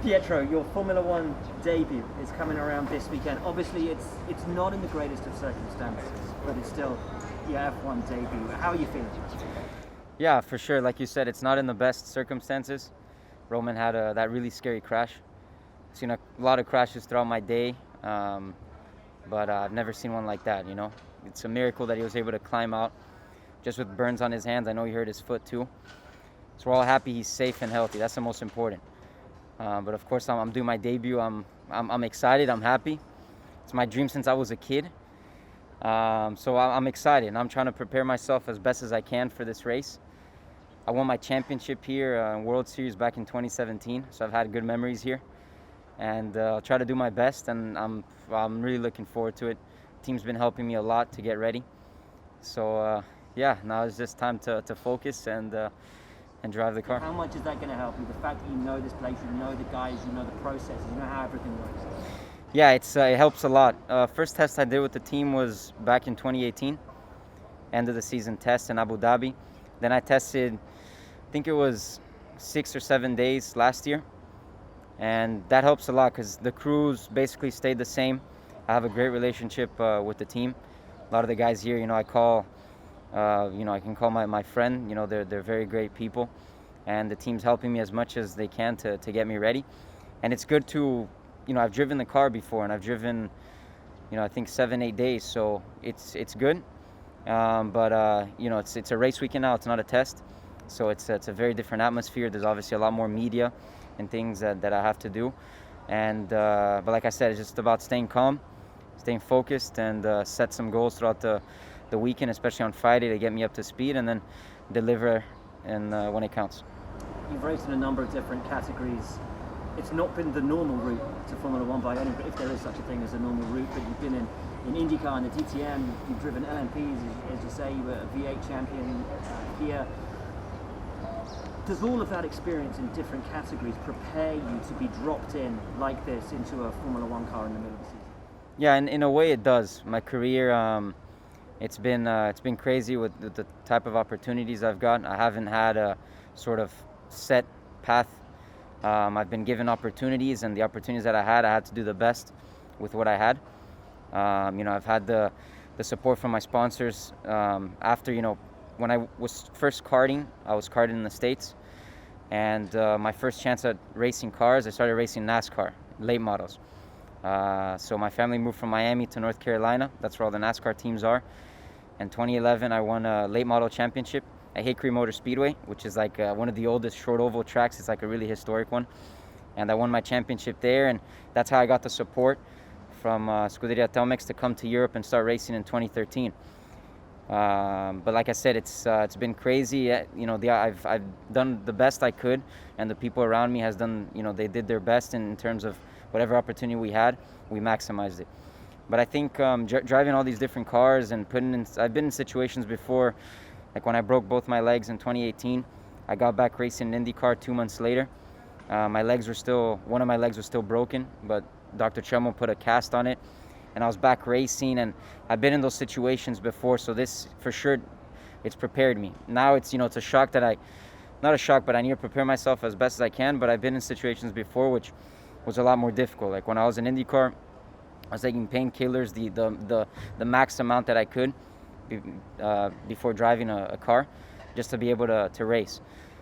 Pietro, your Formula One debut is coming around this weekend. Obviously, it's not in the greatest of circumstances, but it's still your F1 debut. How are you feeling? Yeah, for sure. Like you said, it's not in the best circumstances. Roman had that really scary crash. I've seen a lot of crashes throughout my day, but I've never seen one like that, It's a miracle that he was able to climb out just with burns on his hands. I know he hurt his foot too. So we're all happy he's safe and healthy. That's the most important. But of course, I'm doing my debut. I'm excited. I'm happy. It's my dream since I was a kid. So I'm excited. And I'm trying to prepare myself as best as I can for this race. I won my championship here in World Series back in 2017. So I've had good memories here. And I'll try to do my best. And I'm really looking forward to it. The team's been helping me a lot to get ready. So yeah, now it's just time to focus and drive the car. How much is that going to help you? The fact that you know this place, you know the guys, you know the processes, you know how everything works. Yeah, it helps a lot. First test I did with the team was back in 2018, end of the season test in Abu Dhabi. Then I tested, I think it was 6 or 7 days last year. And that helps a lot because the crews basically stayed the same. I have a great relationship with the team. A lot of the guys here, I call, I can call my friend. They're very great people. And the team's helping me as much as they can to get me ready. And it's good to, I've driven the car before and I've driven, I think 7-8 days. So it's good. But it's a race weekend now. It's not a test. So it's a very different atmosphere. There's obviously a lot more media and things that I have to do. And but like I said, it's just about staying calm, staying focused, and set some goals throughout the weekend, especially on Friday, to get me up to speed and then deliver when it counts. You've raced in a number of different categories. It's not been the normal route to Formula One by any, but if there is such a thing as a normal route, but you've been in IndyCar and the DTM, you've driven LMPs, as you say, you were a V8 champion here. Does all of that experience in different categories prepare you to be dropped in like this into a Formula One car in the middle of the season? Yeah, in a way it does. My career, it's been crazy with the type of opportunities I've got. I haven't had a sort of set path. I've been given opportunities, and the opportunities that I had to do the best with what I had. I've had the support from my sponsors. After, when I was first karting, I was karting in the States. And my first chance at racing cars, I started racing NASCAR, late models. So my family moved from Miami to North Carolina. That's where all the NASCAR teams are. In 2011, I won a late model championship at Hickory Motor Speedway, which is like one of the oldest short oval tracks. It's like a really historic one. And I won my championship there, and that's how I got the support from Scuderia Telmex to come to Europe and start racing in 2013. But like I said, it's been crazy. I've done the best I could, and the people around me has done. They did their best in terms of whatever opportunity we had, we maximized it. But I think driving all these different cars and I've been in situations before, like when I broke both my legs in 2018. I got back racing in IndyCar 2 months later. One of my legs was still broken, but Dr. Tremel put a cast on it. And I was back racing, and I've been in those situations before, so this, for sure, it's prepared me. Now it's a shock not a shock, but I need to prepare myself as best as I can, but I've been in situations before which was a lot more difficult. Like when I was in IndyCar, I was taking painkillers, the max amount that I could before driving a car, just to be able to race.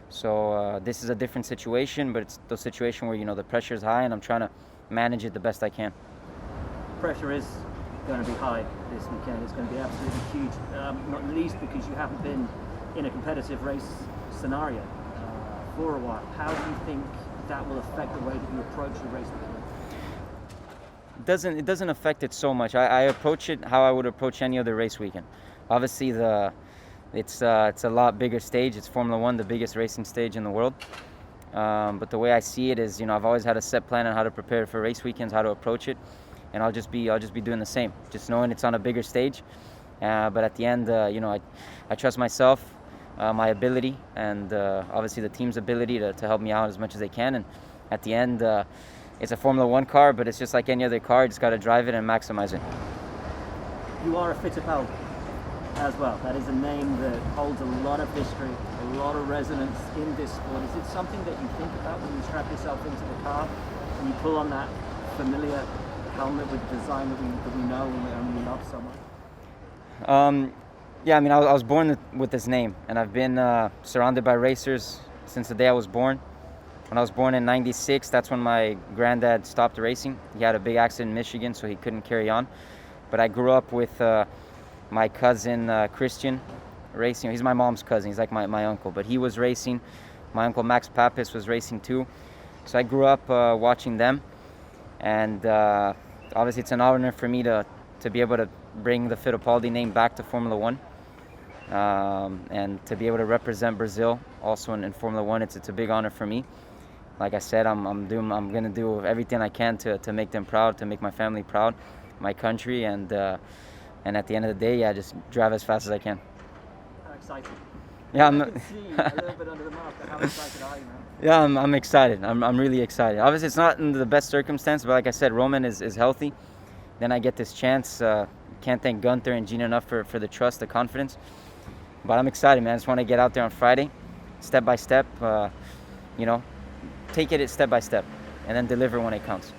So this is a different situation, but it's the situation where, the pressure is high, and I'm trying to manage it the best I can. Pressure is going to be high this weekend. It's going to be absolutely huge, not least because you haven't been in a competitive race scenario for a while. How do you think that will affect the way that you approach the race weekend? It doesn't affect it so much. I approach it how I would approach any other race weekend. Obviously, it's a lot bigger stage. It's Formula One, the biggest racing stage in the world. But the way I see it is, I've always had a set plan on how to prepare for race weekends, how to approach it. And I'll just be doing the same, just knowing it's on a bigger stage. But at the end, I trust myself, my ability, and obviously the team's ability to help me out as much as they can. And at the end, it's a Formula One car, but it's just like any other car. You just got to drive it and maximize it. You are a Fittipaldi. as well. That is a name that holds a lot of history, a lot of resonance in this sport. Is it something that you think about when you strap yourself into the car and you pull on that familiar helmet with design that we know and we love so much? Yeah, I mean, I was born with this name, and I've been surrounded by racers since the day I was born. When I was born in '96, that's when my granddad stopped racing. He had a big accident in Michigan, so he couldn't carry on. But I grew up with my cousin Christian racing. He's my mom's cousin. He's like my uncle, but he was racing. My uncle Max Papis was racing too. So I grew up watching them, and obviously it's an honor for me to be able to bring the Fittipaldi name back to Formula One, and to be able to represent Brazil also in Formula One. It's a big honor for me. Like I said, I'm gonna do everything I can to make them proud, to make my family proud, my country, and at the end of the day, yeah, just drive as fast as I can. How excited? Yeah, I can see a little bit under the mask, but how excited are you, man? Yeah, I'm excited. I'm really excited. Obviously, it's not in the best circumstance, but like I said, Roman is healthy. Then I get this chance. Can't thank Gunther and Gina enough for the trust, the confidence. But I'm excited, man. I just want to get out there on Friday, step by step. Take it step by step, and then deliver when it counts.